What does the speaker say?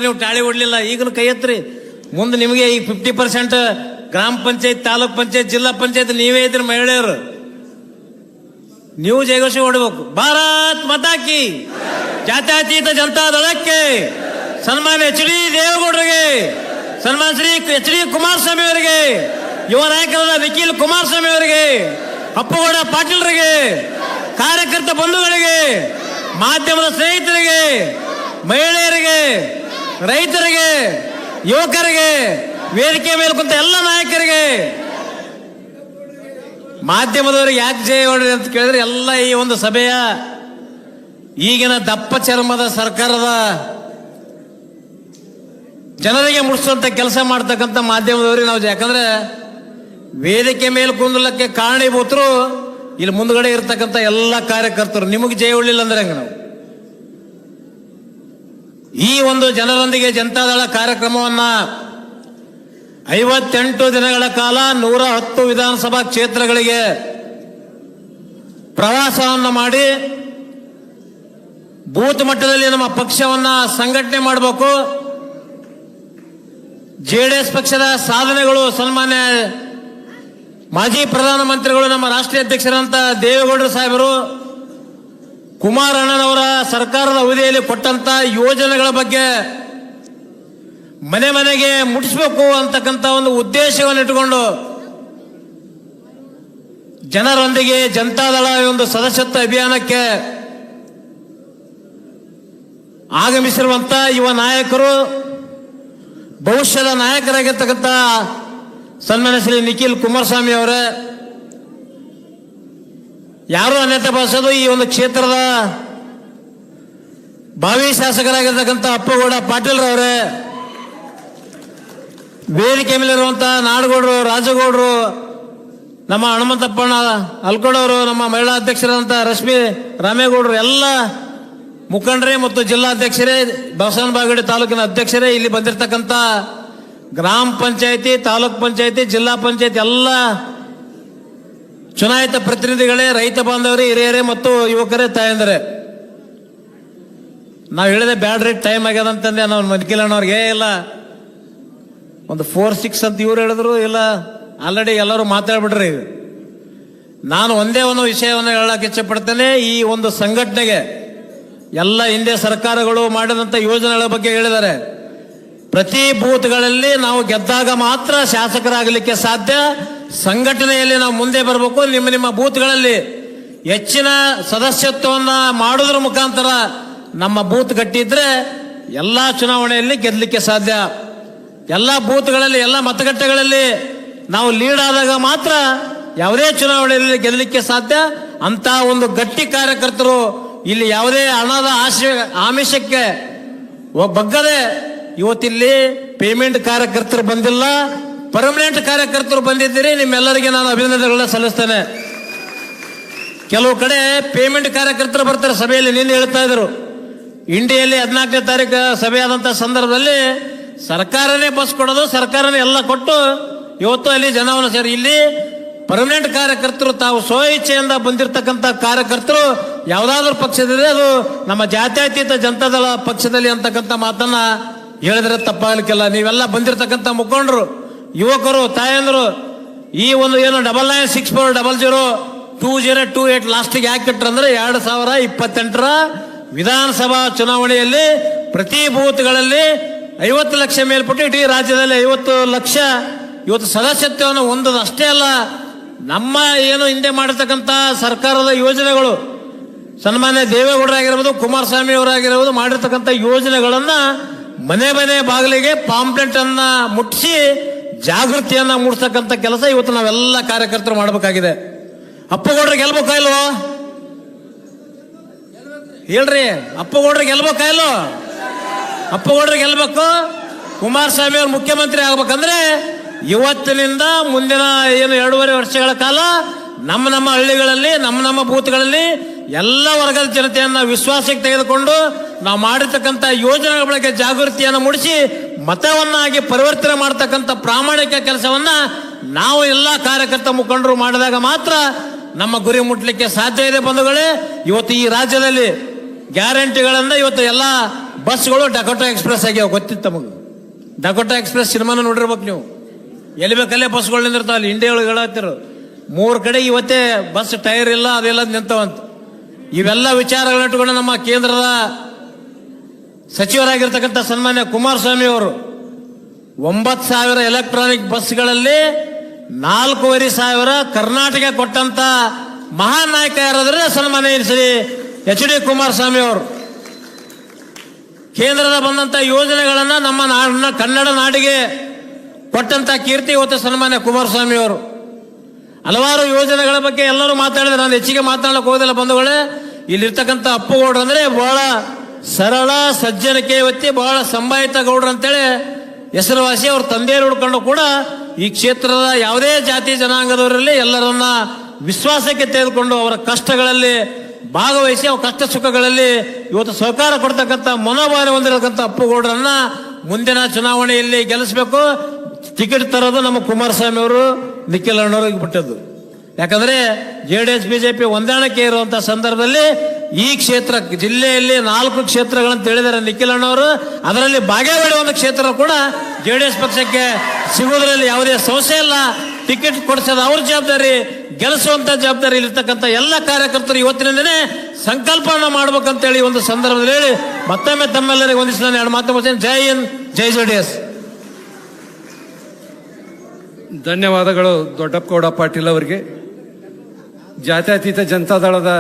ನೀವು ಟಾಳಿ ಹೊಡ್ಲಿಲ್ಲ, ಈಗಲೂ ಕೈ ಎತ್ರಿ. ಮುಂದೆ ನಿಮಗೆ ಈ 50% ಗ್ರಾಮ ಪಂಚಾಯತ್, ತಾಲೂಕ್ ಪಂಚಾಯತ್, ಜಿಲ್ಲಾ ಪಂಚಾಯತ್ ನೀವೇ ಇದ್ರಿ ಮಹಿಳೆಯರು. ನೀವು ಜಯಘೋಷ ಹೊಡಬೇಕು. ಭಾರತ್ ಮಾತಾ ಕಿ, ಜಾತ್ಯತೀತ ಜನತಾ ದಳಕ್ಕೆ, ಸನ್ಮಾನ್ಯ ಎಚ್ ಡಿ ದೇವೇಗೌಡರಿಗೆ, ಸನ್ಮಾನ್ಯ ಶ್ರೀ ಎಚ್ ಡಿ ಕುಮಾರಸ್ವಾಮಿ ಅವರಿಗೆ, ಯುವ ನಾಯಕರಾದ ನಿಖಿಲ್ ಕುಮಾರಸ್ವಾಮಿ ಅವರಿಗೆ, ಅಪ್ಪಗೌಡ ಪಾಟೀಲ್ರಿಗೆ, ಕಾರ್ಯಕರ್ತ ಬಂಧುಗಳಿಗೆ, ಮಾಧ್ಯಮದ ಸ್ನೇಹಿತರಿಗೆ, ಮಹಿಳೆಯರಿಗೆ, ರೈತರಿಗೆ, ಯುವಕರಿಗೆ, ವೇದಿಕೆ ಮೇಲೆ ಕುಂತ ಎಲ್ಲ ನಾಯಕರಿಗೆ, ಮಾಧ್ಯಮದವರಿಗೆ ಯಾಕೆ ಜಯ ಹೊಡ್ರಿ ಅಂತ ಕೇಳಿದ್ರೆ, ಎಲ್ಲ ಈ ಒಂದು ಸಭೆಯ ಈಗಿನ ದಪ್ಪ ಚರ್ಮದ ಸರ್ಕಾರದ ಜನರಿಗೆ ಮುಟ್ಟಿಸುವಂತ ಕೆಲಸ ಮಾಡ್ತಕ್ಕಂಥ ಮಾಧ್ಯಮದವರಿಗೆ ನಾವು, ಯಾಕಂದ್ರೆ ವೇದಿಕೆ ಮೇಲೆ ಕುಂದಲಕ್ಕೆ ಕಾರಣೀಭೂತರು ಇಲ್ಲಿ ಮುಂದ್ಗಡೆ ಇರ್ತಕ್ಕಂಥ ಎಲ್ಲ ಕಾರ್ಯಕರ್ತರು. ನಿಮಗೆ ಜಯ ಹೊಳ್ಳಿಲ್ಲ ಅಂದ್ರೆ ಹಂಗ ನಾವು ಈ ಒಂದು ಜನರೊಂದಿಗೆ ಜನತಾದಳ ಕಾರ್ಯಕ್ರಮವನ್ನ 58 ದಿನಗಳ ಕಾಲ 110 ವಿಧಾನಸಭಾ ಕ್ಷೇತ್ರಗಳಿಗೆ ಪ್ರವಾಸವನ್ನು ಮಾಡಿ ಬೂತ್ ಮಟ್ಟದಲ್ಲಿ ನಮ್ಮ ಪಕ್ಷವನ್ನ ಸಂಘಟನೆ ಮಾಡಬೇಕು. JDS ಪಕ್ಷದ ಸಾಧನೆಗಳು, ಸನ್ಮಾನ್ಯ ಮಾಜಿ ಪ್ರಧಾನಮಂತ್ರಿಗಳು, ನಮ್ಮ ರಾಷ್ಟ್ರೀಯ ಅಧ್ಯಕ್ಷರಂತ ದೇವೇಗೌಡರು ಸಾಹೇಬರು, ಕುಮಾರಣ್ಣನವರ ಸರ್ಕಾರದ ಅವಧಿಯಲ್ಲಿ ಕೊಟ್ಟಂತ ಯೋಜನೆಗಳ ಬಗ್ಗೆ ಮನೆ ಮನೆಗೆ ಮುಟ್ಟಿಸಬೇಕು ಅಂತಕ್ಕಂಥ ಒಂದು ಉದ್ದೇಶವನ್ನು ಇಟ್ಟುಕೊಂಡು ಜನರೊಂದಿಗೆ ಜನತಾದಳ ಒಂದು ಸದಸ್ಯತ್ವ ಅಭಿಯಾನಕ್ಕೆ ಆಗಮಿಸಿರುವಂತ ಯುವ ನಾಯಕರು, ಭವಿಷ್ಯದ ನಾಯಕರಾಗಿರ್ತಕ್ಕಂಥ ಸನ್ಮಾನ್ಯ ಶ್ರೀ ನಿಖಿಲ್ ಕುಮಾರಸ್ವಾಮಿ ಅವರೇ, ಯಾರು ಅನ್ಯತೆ ಭಾವಿಸೋದು ಈ ಒಂದು ಕ್ಷೇತ್ರದ ಭಾವಿ ಶಾಸಕರಾಗಿರ್ತಕ್ಕಂಥ ಅಪ್ಪಗೌಡ ಪಾಟೀಲ್ರವರೇ, ವೇದಿಕೆ ಮೇಲಿರುವಂತಹ ನಾಡಗೌಡರು, ರಾಜಗೌಡರು, ನಮ್ಮ ಹನುಮಂತಪ್ಪಣ್ಣ ಅಲ್ಕೋಡವರು, ನಮ್ಮ ಮಹಿಳಾ ಅಧ್ಯಕ್ಷರಾದಂಥ ರಶ್ಮಿ ರಾಮೇಗೌಡರು, ಎಲ್ಲ ಮುಖಂಡರೇ ಮತ್ತು ಜಿಲ್ಲಾಧ್ಯಕ್ಷರೇ, ಬಸವನ ಬಾಗೇವಾಡಿ ತಾಲೂಕಿನ ಅಧ್ಯಕ್ಷರೇ, ಇಲ್ಲಿ ಬಂದಿರತಕ್ಕಂಥ ಗ್ರಾಮ ಪಂಚಾಯತಿ, ತಾಲೂಕ್ ಪಂಚಾಯತಿ, ಜಿಲ್ಲಾ ಪಂಚಾಯತಿ ಎಲ್ಲ ಚುನಾಯಿತ ಪ್ರತಿನಿಧಿಗಳೇ, ರೈತ ಬಾಂಧವರೇ, ಹಿರಿಯರೇ ಮತ್ತು ಯುವಕರೇ, ತಾಯಂದರೆ, ನಾವು ಹೇಳಿದೆ ಬ್ಯಾಡ್ರಿ ಟೈಮ್ ಆಗ್ಯದ ಅಂತಂದೆ. ನಾವು ಮದ್ಕಿಲಣ್ಣವ್ರಿಗೆ ಇಲ್ಲ ಒಂದು 4-6 ಅಂತ ಇವ್ರು ಹೇಳಿದ್ರು, ಇಲ್ಲ ಆಲ್ರೆಡಿ ಎಲ್ಲರೂ ಮಾತಾಡ್ಬಿಟ್ರಿ. ನಾನು ಒಂದೇ ಒಂದು ವಿಷಯವನ್ನು ಹೇಳಕ್ಕೆ ಇಚ್ಛೆ ಪಡ್ತೇನೆ. ಈ ಒಂದು ಸಂಘಟನೆಗೆ ಎಲ್ಲ ಹಿಂದೆ ಸರ್ಕಾರಗಳು ಮಾಡಿದಂಥ ಯೋಜನೆಗಳ ಬಗ್ಗೆ ಹೇಳಿದ್ದಾರೆ. ಪ್ರತಿ ಬೂತ್ಗಳಲ್ಲಿ ನಾವು ಗೆದ್ದಾಗ ಮಾತ್ರ ಶಾಸಕರಾಗಲಿಕ್ಕೆ ಸಾಧ್ಯ. ಸಂಘಟನೆಯಲ್ಲಿ ನಾವು ಮುಂದೆ ಬರಬೇಕು. ನಿಮ್ಮ ನಿಮ್ಮ ಬೂತ್ಗಳಲ್ಲಿ ಹೆಚ್ಚಿನ ಸದಸ್ಯತ್ವವನ್ನು ಮಾಡೋದ್ರ ಮುಖಾಂತರ ನಮ್ಮ ಬೂತ್ ಗಟ್ಟಿದ್ರೆ ಎಲ್ಲ ಚುನಾವಣೆಯಲ್ಲಿ ಗೆದ್ದಲಿಕ್ಕೆ ಸಾಧ್ಯ. ಎಲ್ಲ ಬೂತ್ಗಳಲ್ಲಿ, ಎಲ್ಲ ಮತಗಟ್ಟೆಗಳಲ್ಲಿ ನಾವು ಲೀಡ್ ಆದಾಗ ಮಾತ್ರ ಯಾವುದೇ ಚುನಾವಣೆಯಲ್ಲಿ ಗೆಲ್ಲಲಿಕ್ಕೆ ಸಾಧ್ಯ. ಅಂತ ಒಂದು ಗಟ್ಟಿ ಕಾರ್ಯಕರ್ತರು ಇಲ್ಲಿ ಯಾವುದೇ ಹಣದ ಆಮಿಷಕ್ಕೆ ಬಗ್ಗದೆ ಇವತ್ತಿಲ್ಲಿ ಪೇಮೆಂಟ್ ಕಾರ್ಯಕರ್ತರು ಬಂದಿಲ್ಲ, ಪರ್ಮನೆಂಟ್ ಕಾರ್ಯಕರ್ತರು ಬಂದಿದ್ದೀರಿ. ನಿಮ್ಮೆಲ್ಲರಿಗೆ ನಾನು ಅಭಿನಂದನೆಗಳನ್ನ ಸಲ್ಲಿಸ್ತೇನೆ. ಕೆಲವು ಕಡೆ ಪೇಮೆಂಟ್ ಕಾರ್ಯಕರ್ತರು ಬರ್ತಾರೆ ಸಭೆಯಲ್ಲಿ. ನಿನ್ನೆ ಹೇಳ್ತಾ ಇದ್ರು, ಇಂಡಿಯಲ್ಲಿ 14ನೇ ತಾರೀಕು ಸಭೆ ಆದಂಥ ಸಂದರ್ಭದಲ್ಲಿ ಸರ್ಕಾರನೇ ಬಸ್ ಕೊಡೋದು, ಸರ್ಕಾರನೇ ಎಲ್ಲ ಕೊಟ್ಟು ಇವತ್ತು ಅಲ್ಲಿ ಜನವನ್ನು ಸೇರಿ, ಇಲ್ಲಿ ಪರ್ಮನೆಂಟ್ ಕಾರ್ಯಕರ್ತರು ತಾವು ಸ್ವಇಚ್ಛೆಯಿಂದ ಬಂದಿರತಕ್ಕಂಥ ಕಾರ್ಯಕರ್ತರು ಯಾವುದಾದ್ರೂ ಪಕ್ಷದಿದೆ ಅದು ನಮ್ಮ ಜಾತ್ಯತೀತ ಜನತಾದಳ ಪಕ್ಷದಲ್ಲಿ ಅಂತಕ್ಕಂಥ ಮಾತನ್ನ ಹೇಳಿದ್ರೆ ತಪ್ಪಾಗಲಿಕ್ಕಿಲ್ಲ. ನೀವೆಲ್ಲ ಬಂದಿರತಕ್ಕಂಥ ಮುಖಂಡರು, ಯುವಕರು, ತಾಯಂದರು, ಈ ಒಂದು ಏನು 9964002028 ಲಾಸ್ಟಿಗೆ ಯಾಕೆ ಇಟ್ಟರಂದ್ರೆ 2028ರ ವಿಧಾನಸಭಾ ಚುನಾವಣೆಯಲ್ಲಿ ಪ್ರತಿ ಬೂತ್ಗಳಲ್ಲಿ 50 ಲಕ್ಷ ಮೇಲ್ಪಟ್ಟು ಇಡೀ ರಾಜ್ಯದಲ್ಲಿ 50 ಲಕ್ಷ ಇವತ್ತು ಸದಸ್ಯತ್ವವನ್ನು ಹೊಂದೋದು ಅಷ್ಟೇ ಅಲ್ಲ, ನಮ್ಮ ಏನು ಹಿಂದೆ ಮಾಡಿರ್ತಕ್ಕಂಥ ಸರ್ಕಾರದ ಯೋಜನೆಗಳು, ಸನ್ಮಾನ್ಯ ದೇವೇಗೌಡರಾಗಿರ್ಬೋದು, ಕುಮಾರಸ್ವಾಮಿ ಅವರಾಗಿರ್ಬೋದು, ಮಾಡಿರ್ತಕ್ಕಂಥ ಯೋಜನೆಗಳನ್ನ ಮನೆ ಮನೆ ಬಾಗಿಲಿಗೆ ಪಾಂಪ್ಲೆಟ್ ಅನ್ನ ಮುಟ್ಟಿಸಿ ಜಾಗೃತಿಯನ್ನ ಮೂಡಿಸ್ತಕ್ಕಂಥ ಕೆಲಸ ಇವತ್ತು ನಾವೆಲ್ಲ ಕಾರ್ಯಕರ್ತರು ಮಾಡಬೇಕಾಗಿದೆ. ಅಪ್ಪಗೌಡ್ರಿಗೆ ಗೆಲ್ಬೇಕಾ ಇಲ್ವೋ ಹೇಳ್ರಿ? ಅಪ್ಪಗೌಡ್ರಿಗೆ ಗೆಲ್ಬೇಕಾ ಇಲ್ವೋ? ಅಪ್ಪಗೌಡ್ರಿಗೆ ಗೆಲ್ಬೇಕು. ಕುಮಾರಸ್ವಾಮಿ ಅವರು ಮುಖ್ಯಮಂತ್ರಿ ಆಗ್ಬೇಕಂದ್ರೆ ಇವತ್ತಿನಿಂದ ಮುಂದಿನ ಏನು 2.5 ವರ್ಷಗಳ ಕಾಲ ನಮ್ಮ ನಮ್ಮ ಹಳ್ಳಿಗಳಲ್ಲಿ, ನಮ್ಮ ನಮ್ಮ ಬೂತ್ಗಳಲ್ಲಿ ಎಲ್ಲ ವರ್ಗದ ಜನತೆಯನ್ನ ವಿಶ್ವಾಸಕ್ಕೆ ತೆಗೆದುಕೊಂಡು ನಾವು ಮಾಡಿರ್ತಕ್ಕಂಥ ಯೋಜನೆಗಳ ಬಗ್ಗೆ ಜಾಗೃತಿಯನ್ನು ಮೂಡಿಸಿ ಮತವನ್ನಾಗಿ ಪರಿವರ್ತನೆ ಮಾಡತಕ್ಕಂಥ ಪ್ರಾಮಾಣಿಕ ಕೆಲಸವನ್ನ ನಾವು ಎಲ್ಲ ಕಾರ್ಯಕರ್ತ ಮುಖಂಡರು ಮಾಡಿದಾಗ ಮಾತ್ರ ನಮ್ಮ ಗುರಿ ಮುಟ್ಲಿಕ್ಕೆ ಸಾಧ್ಯ ಇದೆ ಬಂಧುಗಳೇ. ಇವತ್ತು ಈ ರಾಜ್ಯದಲ್ಲಿ ಗ್ಯಾರಂಟಿಗಳನ್ನ ಇವತ್ತು ಎಲ್ಲ ಬಸ್ಗಳು ಡಕೋಟಾ ಎಕ್ಸ್ಪ್ರೆಸ್ ಆಗ್ಯಾವ. ಗೊತ್ತಿತ್ತು ತಮಗೆ? ಡಕೋಟಾ ಎಕ್ಸ್ಪ್ರೆಸ್ ಸಿನಿಮಾನ ನೋಡಿರ್ಬೇಕು ನೀವು. ಎಲ್ಲಿ ಬೇಕಲ್ಲೇ ಬಸ್ಗಳು ನಿಂದಿರ್ತಾವಲ್ಲಿ. ಇಂಡಿಯಾ ಒಳಗೆ ಹೇಳತ್ತಿರು 3 ಕಡೆ ಇವತ್ತೇ ಬಸ್ ಟೈರ್ ಇಲ್ಲ, ಅದೆಲ್ಲ ನಿಂತವಂತ. ಇವೆಲ್ಲ ವಿಚಾರಗಳನ್ನ ಇಟ್ಟುಕೊಂಡು ನಮ್ಮ ಕೇಂದ್ರದ ಸಚಿವರಾಗಿರ್ತಕ್ಕಂಥ ಸನ್ಮಾನ್ಯ ಕುಮಾರಸ್ವಾಮಿ ಅವರು 9,000 ಎಲೆಕ್ಟ್ರಾನಿಕ್ ಬಸ್ಗಳಲ್ಲಿ 4,500 ಕರ್ನಾಟಕ ಕೊಟ್ಟಂತ ಮಹಾನ್ ನಾಯಕ ಯಾರಾದ್ರೆ ಸನ್ಮಾನ್ಯ ಶ್ರೀ ಎಚ್.ಡಿ. ಕುಮಾರಸ್ವಾಮಿ ಅವರು. ಕೇಂದ್ರದ ಬಂದಂತ ಯೋಜನೆಗಳನ್ನ ನಮ್ಮ ನಾಡಿನ ಕನ್ನಡ ನಾಡಿಗೆ ಕೊಟ್ಟಂತ ಕೀರ್ತಿ ಇವತ್ತು ಸನ್ಮಾನ್ಯ ಕುಮಾರಸ್ವಾಮಿ ಅವರು. ಹಲವಾರು ಯೋಜನೆಗಳ ಬಗ್ಗೆ ಎಲ್ಲರೂ ಮಾತಾಡಿದ್ರೆ, ನಾನು ಹೆಚ್ಚಿಗೆ ಮಾತಾಡಕ್ಕೆ ಹೋಗೋದಿಲ್ಲ ಬಂಧುಗಳೇ. ಇಲ್ಲಿರ್ತಕ್ಕಂಥ ಅಪ್ಪುಗೌಡ್ರು ಅಂದ್ರೆ ಬಹಳ ಸರಳ ಸಜ್ಜನಿಕೆ ವ್ಯಕ್ತಿ, ಬಹಳ ಸಂಭಾಯಿತ ಗೌಡ್ರು ಅಂತೇಳಿ ಹೆಸರುವಾಸಿ. ಅವ್ರ ತಂದೆಯರು ಹುಡ್ಕೊಂಡು ಕೂಡ ಈ ಕ್ಷೇತ್ರದ ಯಾವುದೇ ಜಾತಿ ಜನಾಂಗದವರಲ್ಲಿ ಎಲ್ಲರನ್ನ ವಿಶ್ವಾಸಕ್ಕೆ ತೆಗೆದುಕೊಂಡು ಅವರ ಕಷ್ಟಗಳಲ್ಲಿ ಭಾಗವಹಿಸಿ ಅವ್ರ ಕಷ್ಟ ಸುಖಗಳಲ್ಲಿ ಇವತ್ತು ಸಹಕಾರ ಕೊಡ್ತಕ್ಕಂಥ ಮನೋಭಾವನೆ ಹೊಂದಿರತಕ್ಕಂಥ ಅಪ್ಪುಗೌಡ್ರನ್ನ ಮುಂದಿನ ಚುನಾವಣೆಯಲ್ಲಿ ಗೆಲ್ಲಿಸಬೇಕು. ಟಿಕೆಟ್ ತರೋದು ನಮ್ಮ ಕುಮಾರಸ್ವಾಮಿ ಅವರು, ನಿಖಿಲ್ ಅಣ್ಣವ್ರಿಗೆ ಬಿಟ್ಟದ್ದು. ಯಾಕಂದ್ರೆ JDS BJP ಹೊಂದಾಣಿಕೆ ಇರುವಂತಹ ಸಂದರ್ಭದಲ್ಲಿ ಈ ಕ್ಷೇತ್ರ ಜಿಲ್ಲೆಯಲ್ಲಿ 4 ಕ್ಷೇತ್ರಗಳಂತ ಹೇಳಿದ್ದಾರೆ ನಿಖಿಲ್ ಅಣ್ಣವರು. ಅದರಲ್ಲಿ ಬಾಗೇವಾಡಿ ಒಂದು ಕ್ಷೇತ್ರ ಕೂಡ JDS ಪಕ್ಷಕ್ಕೆ ಸಿಗುವುದರಲ್ಲಿ ಯಾವುದೇ ಸಮಸ್ಯೆ ಇಲ್ಲ. ಟಿಕೆಟ್ ಕೊಡಿಸೋದು ಅವ್ರ ಜವಾಬ್ದಾರಿ, ಗೆಲ್ಲಿಸುವಂತ ಜವಾಬ್ದಾರಿ ಇಲ್ಲಿರ್ತಕ್ಕಂಥ ಎಲ್ಲ ಕಾರ್ಯಕರ್ತರು ಇವತ್ತಿನಿಂದನೇ ಸಂಕಲ್ಪನ ಮಾಡ್ಬೇಕಂತೇಳಿ ಒಂದು ಸಂದರ್ಭದಲ್ಲಿ ಹೇಳಿ ಮತ್ತೊಮ್ಮೆ ತಮ್ಮೆಲ್ಲರಿಗೆ ಒಂದಿಷ್ಟು ನಾನು 2 ಮಾತು ಮುಗಿಸ್ತೇನೆ. ಜೈ ಹಿಂದ್, ಜೈ JDS. ಧನ್ಯವಾದಗಳು ದೊಡ್ಡಪ್ಪಗೌಡ ಪಾಟೀಲ್ ಅವರಿಗೆ. ಜಾತ್ಯತೀತ ಜನತಾದಳದ